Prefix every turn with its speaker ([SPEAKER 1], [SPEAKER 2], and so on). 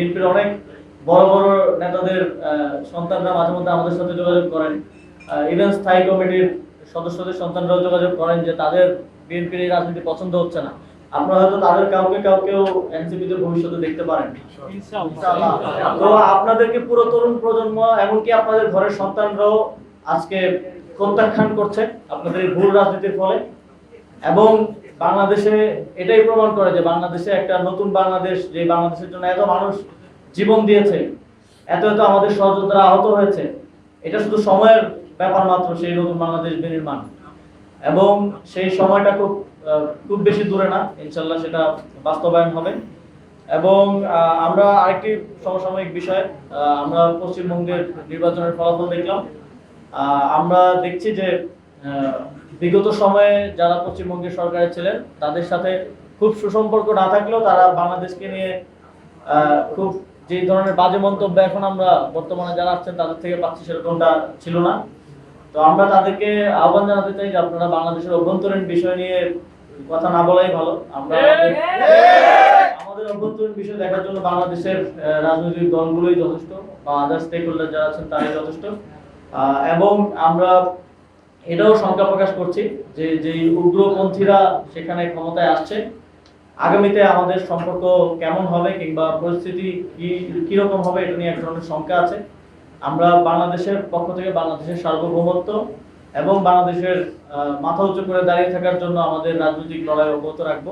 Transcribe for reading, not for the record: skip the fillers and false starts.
[SPEAKER 1] বিএনপির অনেক বড় বড় নেতাদের সন্তানরা মাঝে মধ্যে আমাদের সাথে যোগাযোগ করেন, ইভেন স্থায়ী কমিটির সদস্যদের সন্তানরাও যোগাযোগ করেন যে তাদের বিএনপির এই রাজনীতি পছন্দ হচ্ছে না। আপনারা হয়তো তাদের কাউকেও এনসিপিতে ভবিষ্যতে দেখতে পারেন ইনশাআল্লাহ। তো আপনাদেরকে পুরো তরুণ প্রজন্ম, এমনকি আপনাদের ঘরের সন্তানরাও আজকে প্রত্যাখ্যান করছে আপনাদের এই ভুল রাজনীতির ফলে। এবং বাংলাদেশে এটাই প্রমাণ করে যে বাংলাদেশে একটা নতুন বাংলাদেশ, যে বাংলাদেশের জন্য এত মানুষ জীবন দিয়েছে, এত এত আমাদের সহযোদ্ধারা আহত হয়েছে, এটা শুধু সময়ের ব্যাপার মাত্র সেই নতুন বাংলাদেশ বিনির্মাণ। এবং সেই সময়টা খুব বেশি দূরে না, ইনশাল্লাহ সেটা বাস্তবায়ন হবে। এবং আমরা আরেকটি সমসাময়িক বিষয়, আমরা পশ্চিমবঙ্গের নির্বাচনের ফলাফল দেখলাম। আমরা দেখছি যে বিগত সময়ে যারা পশ্চিমবঙ্গের সরকারে ছিলেন তাদের সাথে খুব সুসম্পর্ক না থাকলেও তারা বাংলাদেশকে নিয়ে খুব যে ধরনের বাজে মন্তব্য এখন আমরা বর্তমানে যারা আসছেন তাদের থেকে পাচ্ছি সেরকমটা ছিল না। তো আমরা তাদেরকে আহ্বান জানাতে চাই যে আপনারা বাংলাদেশের অভ্যন্তরীণ বিষয় নিয়ে কথা না বলাই ভালো। আমরা আমাদের অভ্যন্তরীণ বিষয় দেখার জন্য বাংলাদেশের রাজনৈতিক দলগুলোই যথেষ্ট, বা আদার স্টেক হোল্ডার যারা আছেন তারাই যথেষ্ট। এবং আমরা এটাও শঙ্কা প্রকাশ করছি যে যেই উগ্রপন্থীরা সেখানে ক্ষমতায় আসছে, আগামীতে আমাদের সম্পর্ক কেমন হবে কিংবা পরিস্থিতি কিরকম হবে এটা নিয়ে এক ধরনের শঙ্কা আছে। আমরা বাংলাদেশের পক্ষ থেকে বাংলাদেশের সার্বভৌমত্ব এবং বাংলাদেশের মাথা উঁচু করে দাঁড়িয়ে থাকার জন্য আমাদের রাজনৈতিক লড়াই অব্যাহত রাখবো।